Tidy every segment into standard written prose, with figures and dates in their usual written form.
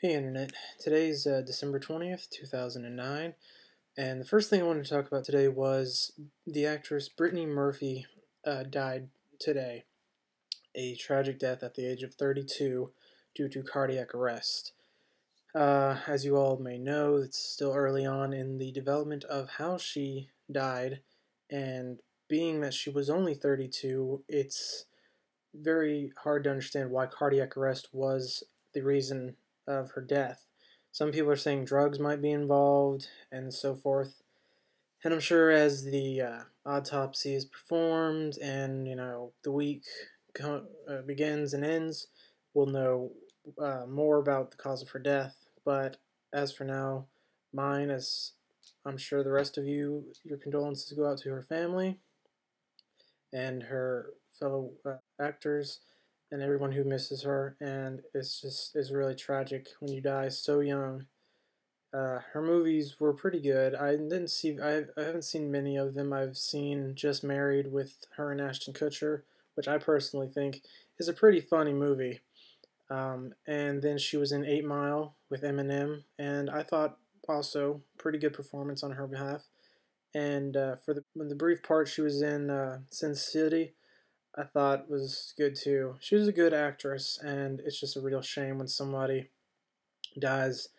Hey Internet, today's December 20th, 2009, and the first thing I wanted to talk about today was the actress Brittany Murphy died today. A tragic death at the age of 32 due to cardiac arrest. As you all may know, it's still early on in the development of how she died, and being that she was only 32, it's very hard to understand why cardiac arrest was the reason of her death. Some people are saying drugs might be involved and so forth. And I'm sure as the autopsy is performed and the week begins and ends, we'll know more about the cause of her death. But as for now, mine, as I'm sure the rest of you, your condolences go out to her family and her fellow actors and everyone who misses her. And it's really tragic when you die so young. Her movies were pretty good. I haven't seen many of them. I've seen Just Married with her and Ashton Kutcher, which I personally think is a pretty funny movie. And then she was in 8 Mile with Eminem, and I thought also pretty good performance on her behalf. And for the brief part she was in Sin City, I thought was good too. She was a good actress, and it's just a real shame when somebody dies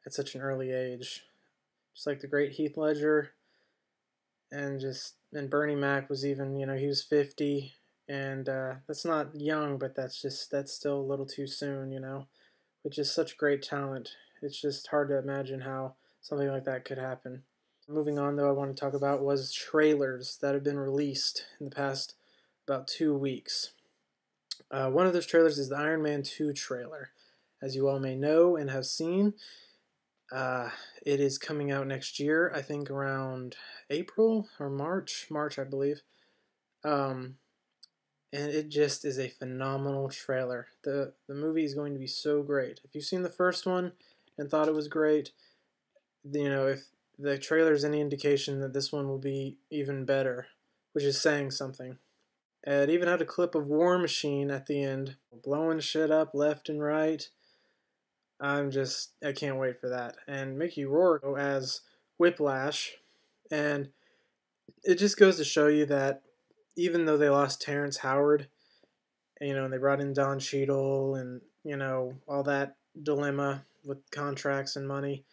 at such an early age. Just like the great Heath Ledger, and Bernie Mac was even, he was 50, and that's not young, but that's still a little too soon, which is such great talent. It's just hard to imagine how something like that could happen. Moving on, though, I want to talk about was trailers that have been released in the past about 2 weeks. One of those trailers is the Iron Man 2 trailer. As you all may know and have seen, it is coming out next year, I think around April or March, I believe. And it just is a phenomenal trailer. The movie is going to be so great. If you've seen the first one and thought it was great, if the trailer is any indication that this one will be even better, which is saying something. It even had a clip of War Machine at the end, blowing shit up left and right. I can't wait for that. And Mickey Rourke as Whiplash. And it just goes to show you that even though they lost Terrence Howard, and they brought in Don Cheadle and, all that dilemma with contracts and money,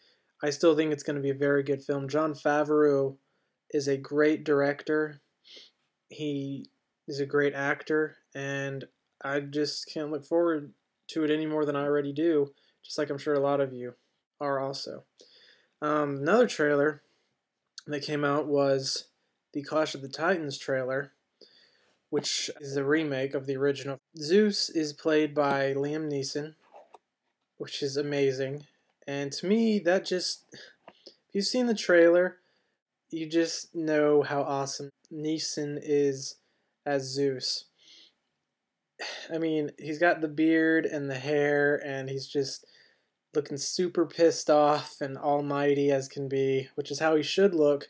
I still think it's going to be a very good film. Jon Favreau is a great director. He is a great actor, and I just can't look forward to it any more than I already do, just like I'm sure a lot of you are also. Another trailer that came out was the Clash of the Titans trailer, which is a remake of the original. Zeus is played by Liam Neeson, which is amazing. And to me, if you've seen the trailer, you just know how awesome Neeson is as Zeus. I mean, he's got the beard and the hair, and he's just looking super pissed off and almighty as can be, which is how he should look,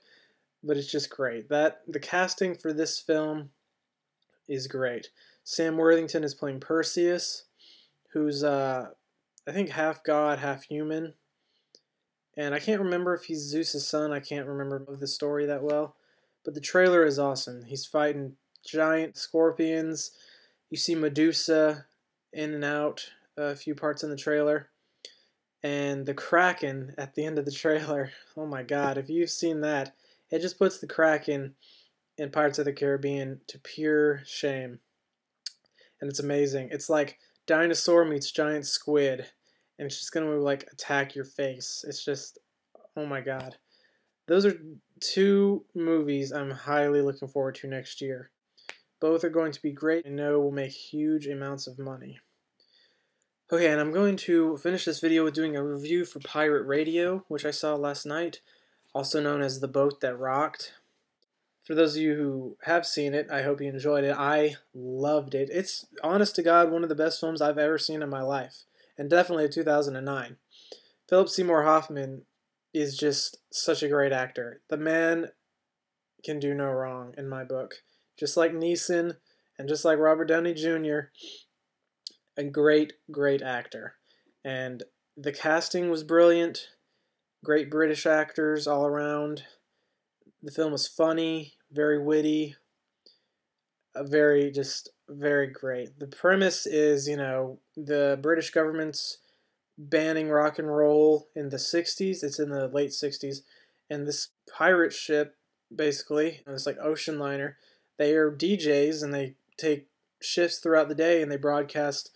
but it's just great. The casting for this film is great. Sam Worthington is playing Perseus, who's I think half god, half human. And I can't remember if he's Zeus' son. I can't remember the story that well. But the trailer is awesome. He's fighting giant scorpions. You see Medusa in and out a few parts in the trailer. And the Kraken at the end of the trailer. Oh my god, if you've seen that, it just puts the Kraken in Pirates of the Caribbean to pure shame. And it's amazing. It's like dinosaur meets giant squid, and it's just going to like attack your face. It's just, oh my god. Those are 2 movies I'm highly looking forward to next year. Both are going to be great. I know will make huge amounts of money. Okay, and I'm going to finish this video with doing a review for Pirate Radio, which I saw last night, also known as The Boat That Rocked. For those of you who have seen it, I hope you enjoyed it. I loved it. It's, honest to God, one of the best films I've ever seen in my life, and definitely of 2009. Philip Seymour Hoffman is just such a great actor. The man can do no wrong, in my book. Just like Neeson, and just like Robert Downey Jr., a great, great actor. And The casting was brilliant. Great British actors all around. The film was funny, very witty, very great. The premise is, the British government's banning rock and roll in the 60s. It's in the late 60s. And this pirate ship, basically, it's like ocean liner, they are DJs and they take shifts throughout the day and they broadcast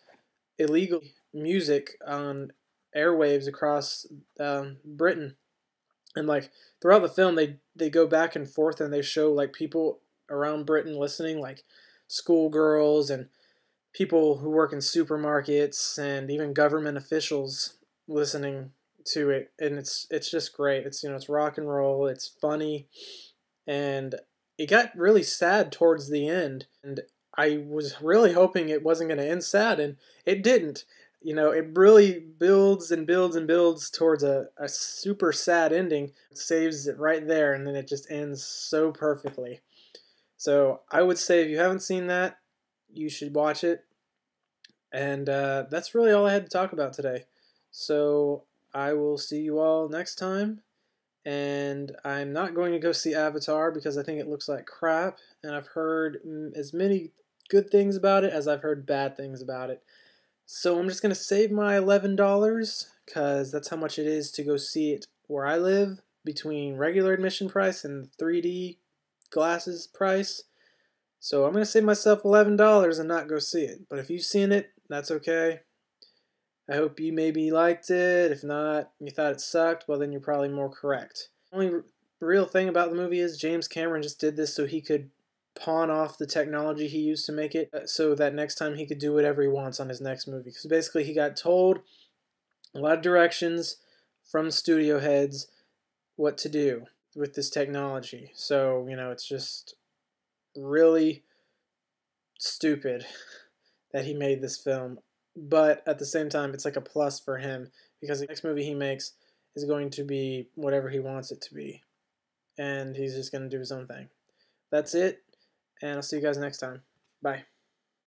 illegal music on airwaves across Britain. And like throughout the film, they go back and forth and they show like people around Britain listening, like schoolgirls and people who work in supermarkets and even government officials listening to it, and it's just great. It's rock and roll, it's funny, and it got really sad towards the end, and I was really hoping it wasn't going to end sad, and it didn't. It really builds and builds and builds towards a super sad ending. It saves it right there, and then it just ends so perfectly. So I would say if you haven't seen that, you should watch it. And that's really all I had to talk about today. So I will see you all next time. And I'm not going to go see Avatar because I think it looks like crap. And I've heard as many good things about it as I've heard bad things about it. So I'm just going to save my $11 because that's how much it is to go see it where I live, between regular admission price and 3D glasses price. So I'm going to save myself $11 and not go see it. But if you've seen it, that's okay. I hope you maybe liked it. If not, you thought it sucked, well then you're probably more correct. The only real thing about the movie is James Cameron just did this so he could pawn off the technology he used to make it so that next time he could do whatever he wants on his next movie. Because basically he got told a lot of directions from studio heads what to do with this technology. So, it's just really stupid that he made this film. But at the same time, it's like a plus for him because the next movie he makes is going to be whatever he wants it to be. And he's just going to do his own thing. That's it, and I'll see you guys next time. Bye.